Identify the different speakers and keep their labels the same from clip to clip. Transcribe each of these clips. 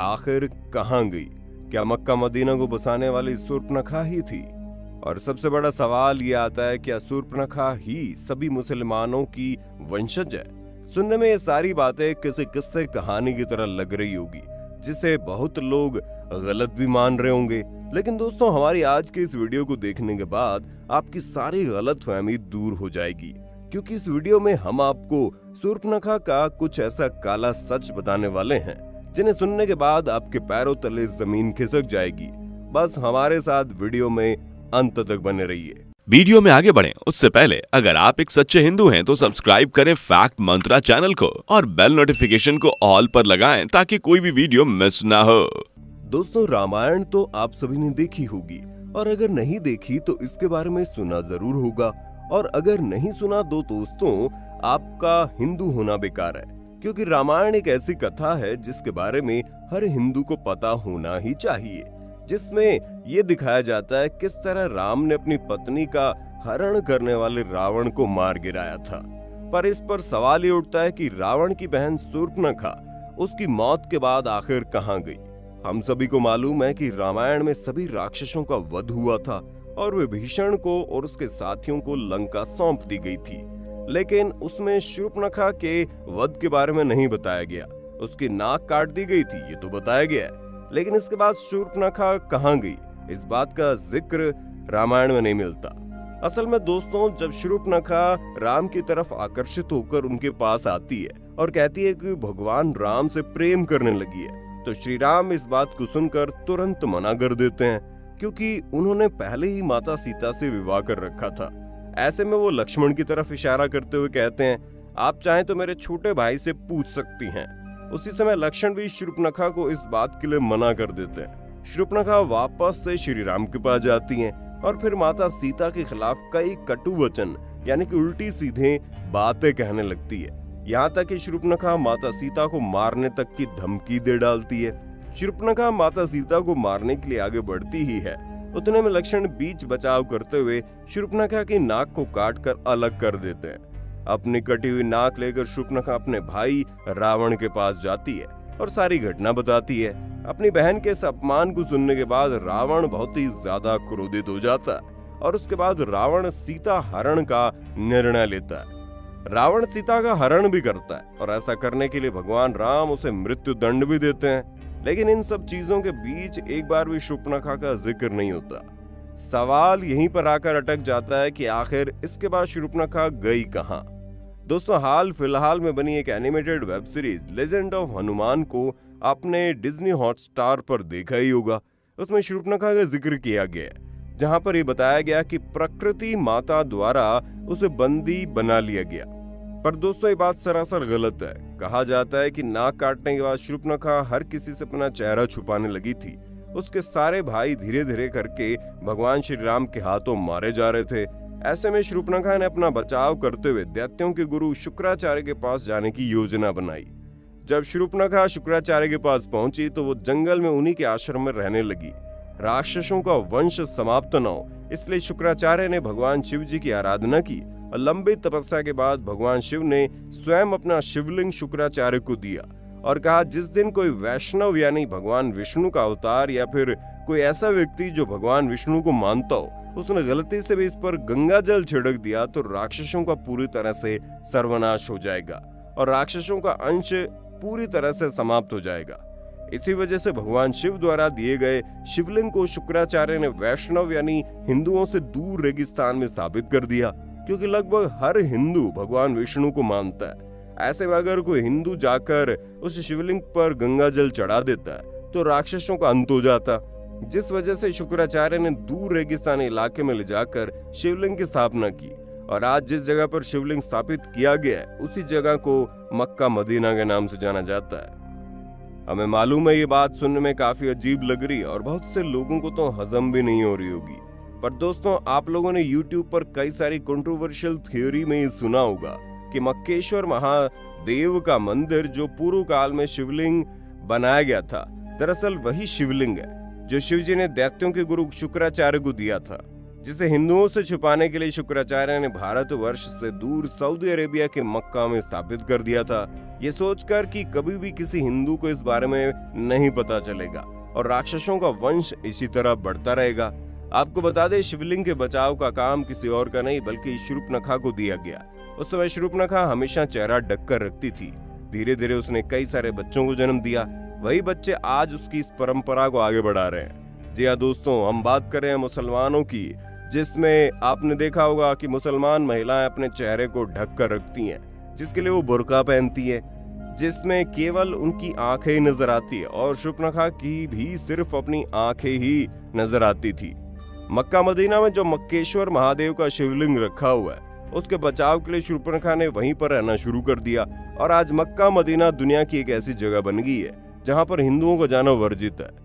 Speaker 1: आखिर कहाँ गई? क्या मक्का मदीना को बसाने वाली शूर्पणखा ही थी? और सबसे बड़ा सवाल ये आता है, क्या शूर्पणखा ही सभी मुसलमानों की वंशज है? सुनने में ये सारी बातें किसी किस्से कहानी की तरह लग रही होगी, जिसे बहुत लोग गलत भी मान रहे होंगे। लेकिन दोस्तों, हमारी आज के इस वीडियो को देखने के बाद आपकी सारी गलतफहमी दूर हो जाएगी, क्योंकि इस वीडियो में हम आपको शूर्पणखा का कुछ ऐसा काला सच बताने वाले हैं जिन्हें सुनने के बाद आपके पैरों तले जमीन खिसक जाएगी। बस हमारे साथ वीडियो में अंत तक बने रहिए।
Speaker 2: वीडियो में आगे बढ़ें उससे पहले अगर आप एक सच्चे हिंदू हैं तो सब्सक्राइब करें फैक्ट मंत्रा चैनल को और बेल नोटिफिकेशन को ऑल पर लगाएं ताकि कोई भी वीडियो मिस ना हो।
Speaker 1: दोस्तों, रामायण तो आप सभी ने देखी होगी, और अगर नहीं देखी तो इसके बारे में सुना जरूर होगा, और अगर नहीं सुना तो दोस्तों आपका हिंदू होना बेकार है, क्योंकि रामायण एक ऐसी कथा है जिसके बारे में हर हिंदू को पता होना ही चाहिए, जिसमें ये दिखाया जाता है किस तरह राम ने अपनी पत्नी का हरण करने वाले रावण को मार गिराया था। पर इस पर सवाल ये उठता है कि रावण की बहन शूर्पणखा उसकी मौत के बाद आखिर कहाँ गई? हम सभी को मालूम है कि रामायण में सभी राक्षसों का वध हुआ था और विभीषण को और उसके साथियों को लंका सौंप दी गई थी, लेकिन उसमें शूर्पणखा के वध के बारे में नहीं बताया गया। उसकी नाक काट दी गई थी, ये तो बताया गया है, लेकिन इसके बाद शूर्पणखा कहाँ गई, इस बात का जिक्र रामायण में नहीं मिलता। असल में दोस्तों, जब शूर्पणखा राम की तरफ आकर्षित होकर उनके पास आती है और कहती है कि भगवान राम से प्रेम करने लगी है, तो श्री राम इस बात को सुनकर तुरंत मना कर देते हैं, क्योंकि उन्होंने पहले ही माता सीता से विवाह कर रखा था। ऐसे में वो लक्ष्मण की तरफ इशारा करते हुए कहते हैं, आप चाहें तो मेरे छोटे भाई से पूछ सकती हैं। उसी समय लक्ष्मण भी शूर्पणखा को इस बात के लिए मना कर देते हैं। शूर्पणखा वापस से श्री राम के पास जाती हैं और फिर माता सीता के खिलाफ कई कटु वचन यानी कि उल्टी सीधे बातें कहने लगती है। यहाँ तक कि शूर्पणखा माता सीता को मारने तक की धमकी दे डालती है। शूर्पणखा माता सीता को मारने के लिए आगे बढ़ती ही है, उतने में लक्ष्मण बीच बचाव करते हुए शूर्पणखा की नाक को काट कर अलग कर देते हैं। अपनी कटी हुई नाक लेकर शूर्पणखा अपने भाई रावण के पास जाती है और सारी घटना बताती है। अपनी बहन के इस अपमान को सुनने के बाद रावण बहुत ही ज्यादा क्रोधित हो जाता है और उसके बाद रावण सीता हरण का निर्णय लेता है। रावण सीता का हरण भी करता है और ऐसा करने के लिए भगवान राम उसे मृत्यु दंड भी देते हैं। लेकिन इन सब चीजों के बीच एक बार भी शूर्पणखा का जिक्र नहीं होता। सवाल यहीं पर आकर अटक जाता है कि आखिर इसके बाद शूर्पणखा गई कहाँ? दोस्तों, हाल फिलहाल में बनी एक animated web series legend of Hanuman को आपने डिज्नी हॉटस्टार पर देखा ही होगा। उसमें शूर्पणखा का जिक्र किया गया है, जहां पर यह बताया गया कि प्रकृति माता द्वारा उसे बंदी बना लिया गया। पर दोस्तों, ये बात सरासर गलत है। कहा जाता है कि नाक काटने के बाद शूर्पणखा हर किसी से अपना चेहरा छुपाने लगी थी। उसके सारे भाई धीरे धीरे करके भगवान श्री राम के हाथों मारे जा रहे थे। ऐसे में शूर्पणखा ने अपना बचाव करते हुए दैत्यों के गुरु शुक्राचार्य के पास जाने की योजना बनाई। जब शूर्पणखा शुक्राचार्य के पास पहुंची तो वो जंगल में उन्हीं के आश्रम में रहने लगी। राक्षसों का वंश समाप्त न हो, इसलिए शुक्राचार्य ने भगवान शिव जी की आराधना की और लंबी तपस्या के बाद भगवान शिव ने स्वयं अपना शिवलिंग शुक्राचार्य को दिया और कहा, जिस दिन कोई वैष्णव यानी भगवान विष्णु का अवतार या फिर कोई ऐसा व्यक्ति जो भगवान विष्णु को मानता हो, उसने गलती से भी इस पर गंगा जल छिड़क दिया तो राक्षसों का पूरी तरह से सर्वनाश हो जाएगा और राक्षसों का अंश पूरी तरह से समाप्त हो जाएगा। इसी वजह से भगवान शिव द्वारा दिए गए शिवलिंग को शुक्राचार्य ने वैष्णव यानी हिंदुओं से दूर रेगिस्तान में स्थापित कर दिया, क्योंकि लगभग हर हिंदू भगवान विष्णु को मानता है। ऐसे में अगर कोई हिंदू जाकर उस शिवलिंग पर गंगा जल चढ़ा देता है तो राक्षसों का अंत हो जाता, जिस वजह से शुक्राचार्य ने दूर रेगिस्तानी इलाके में ले जाकर शिवलिंग की स्थापना की और आज जिस जगह पर शिवलिंग स्थापित किया गया है उसी जगह को मक्का मदीना के नाम से जाना जाता है। हमें मालूम है ये बात सुनने में काफी अजीब लग रही है और बहुत से लोगों को तो हजम भी नहीं हो रही होगी, पर दोस्तों, आप लोगों ने YouTube पर कई सारी कंट्रोवर्शियल थ्योरी में ये सुना होगा कि मक्केश्वर महादेव का मंदिर जो पूर्व काल में शिवलिंग बनाया गया था, दरअसल वही शिवलिंग है जो शिवजी ने दैत्यों के गुरु शुक्राचार्य को दिया था। जिसे हिंदुओं से छुपाने के लिए शुक्राचार्य ने भारतवर्ष से दूर सऊदी अरेबिया के मक्का में स्थापित कर दिया था, ये सोचकर कि कभी भी किसी हिंदू को इस बारे में नहीं पता चलेगा और राक्षसों का वंश इसी तरह बढ़ता रहेगा। आपको बता दें, शिवलिंग के बचाव का काम किसी और का नहीं बल्कि शूर्पणखा को दिया गया। उस समय शूर्पणखा हमेशा चेहरा ढककर रखती थी। धीरे धीरे उसने कई सारे बच्चों को जन्म दिया। वही बच्चे आज उसकी इस परंपरा को आगे बढ़ा रहे हैं। जी हाँ दोस्तों, हम बात कर रहे हैं मुसलमानों की, जिसमें आपने देखा होगा कि मुसलमान महिलाएं अपने चेहरे को ढक कर रखती हैं, जिसके लिए वो बुर्का पहनती है, जिसमें केवल उनकी आंखें ही नजर आती है और शूर्पणखा की भी सिर्फ अपनी आंखें ही नजर आती थी। मक्का मदीना में जो मक्केश्वर महादेव का शिवलिंग रखा हुआ है, उसके बचाव के लिए शूर्पणखा ने वहीं पर रहना शुरू कर दिया और आज मक्का मदीना दुनिया की एक ऐसी जगह बन गई है जहां पर हिंदुओं को जाना वर्जित है।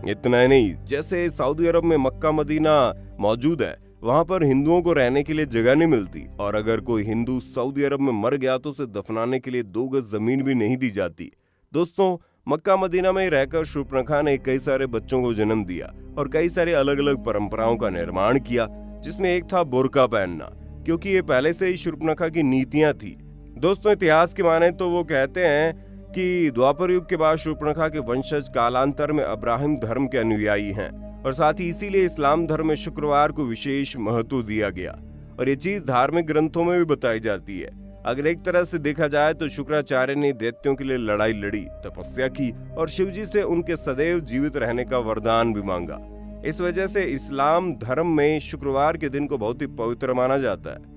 Speaker 1: इतना ही नहीं, जैसे सऊदी अरब में मक्का मदीना मौजूद है, वहां पर हिंदुओं को रहने के लिए जगह नहीं मिलती और अगर कोई हिंदू सऊदी अरब में मर गया तो उसे दफनाने के लिए 2 गज जमीन भी नहीं दी जाती। दोस्तों, मक्का मदीना में रहकर शूर्पणखा ने कई सारे बच्चों को जन्म दिया और कई सारे अलग अलग परंपराओं का निर्माण किया, जिसमें एक था बुर्का पहनना, क्योंकि ये पहले से ही शूर्पणखा की नीतियां थी। दोस्तों, इतिहास की माने तो वो कहते हैं कि द्वापर युग के बाद शूर्पणखा के वंशज कालांतर में अब्राहिम धर्म के अनुयायी हैं और साथ ही इसीलिए इस्लाम धर्म में शुक्रवार को विशेष महत्व दिया गया और ये चीज धार्मिक ग्रंथों में भी बताई जाती है। अगर एक तरह से देखा जाए तो शुक्राचार्य ने दैत्यों के लिए लड़ाई लड़ी, तपस्या की और शिवजी से उनके सदैव जीवित रहने का वरदान भी मांगा। इस वजह से इस्लाम धर्म में शुक्रवार के दिन को बहुत ही पवित्र माना जाता है।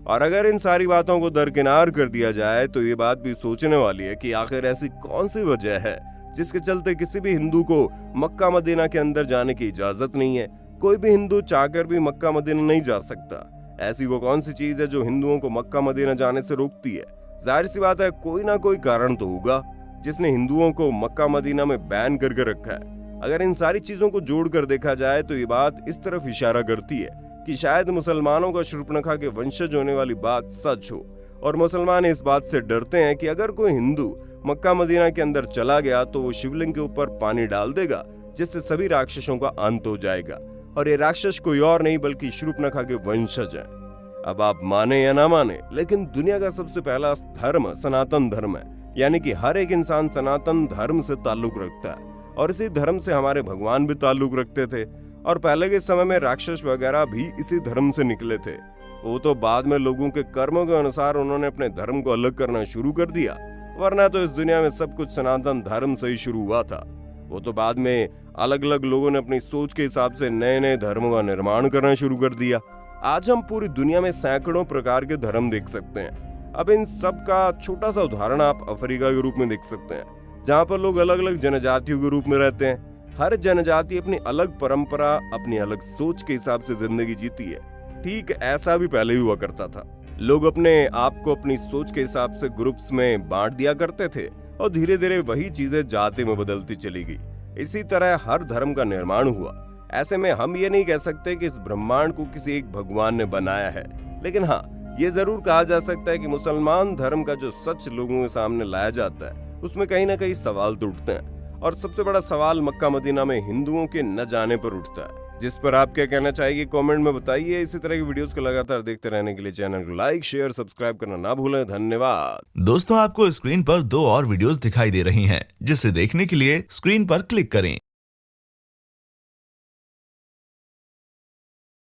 Speaker 1: और अगर इन सारी बातों को दरकिनार कर दिया जाए तो ये बात भी सोचने वाली है कि आखिर ऐसी कौन सी वजह है जिसके चलते किसी भी हिंदू को मक्का मदीना के अंदर जाने की इजाजत नहीं है। कोई भी हिंदू चाहकर भी मक्का मदीना नहीं जा सकता। ऐसी वो कौन सी चीज है जो हिंदुओं को मक्का मदीना जाने से रोकती है? जाहिर सी बात है, कोई ना कोई कारण तो होगा जिसने हिंदुओं को मक्का मदीना में बैन करके रखा है। अगर इन सारी चीजों को जोड़कर देखा जाए तो ये बात इस तरफ इशारा करती है कि शायद मुसलमानों का शूर्पणखा के वंशज होने वाली बात सच हो और मुसलमान इस बात से डरते हैं कि अगर कोई हिंदू मक्का मदीना के अंदर चला गया तो वो शिवलिंग के ऊपर पानी डाल देगा, जिससे सभी राक्षसों का अंत हो जाएगा और ये राक्षस कोई और नहीं बल्कि शूर्पणखा के वंशज हैं। अब आप माने या ना माने, लेकिन दुनिया का सबसे पहला धर्म सनातन धर्म है, यानी कि हर एक इंसान सनातन धर्म से ताल्लुक रखता है और इसी धर्म से हमारे भगवान भी ताल्लुक रखते थे और पहले के समय में राक्षस वगैरह भी इसी धर्म से निकले थे। वो तो बाद में लोगों के कर्मों के अनुसार उन्होंने अपने धर्म को अलग करना शुरू कर दिया, वरना तो इस दुनिया में सब कुछ सनातन धर्म से ही शुरू हुआ था। वो तो बाद में अलग अलग लोगों ने अपनी सोच के हिसाब से नए नए धर्मों का निर्माण करना शुरू कर दिया। आज हम पूरी दुनिया में सैकड़ों प्रकार के धर्म देख सकते हैं। अब इन सब का छोटा सा उदाहरण आप अफ्रीका के रूप में देख सकते हैं, जहाँ पर लोग अलग अलग जनजातियों के रूप में रहते हैं। हर जनजाति अपनी अलग परंपरा, अपनी अलग सोच के हिसाब से जिंदगी जीती है। ठीक ऐसा भी पहले हुआ करता था। लोग अपने आप को अपनी सोच के हिसाब से ग्रुप्स में बांट दिया करते थे और धीरे धीरे वही चीजें जाति में बदलती चली गई। इसी तरह हर धर्म का निर्माण हुआ। ऐसे में हम ये नहीं कह सकते कि इस ब्रह्मांड को किसी एक भगवान ने बनाया है, लेकिन हाँ, ये जरूर कहा जा सकता है कि मुसलमान धर्म का जो सच लोगों के सामने लाया जाता है उसमें कहीं ना कहीं सवाल तो उठते हैं और सबसे बड़ा सवाल मक्का मदीना में हिंदुओं के न जाने पर उठता है, जिस पर आप क्या कहना चाहिए कमेंट में बताइए। इसी तरह की वीडियोस को लगातार देखते रहने के लिए चैनल को लाइक, शेयर, सब्सक्राइब करना ना भूलें। धन्यवाद।
Speaker 3: दोस्तों, आपको स्क्रीन पर 2 और वीडियोस दिखाई दे रही हैं, जिसे देखने के लिए स्क्रीन पर क्लिक करें।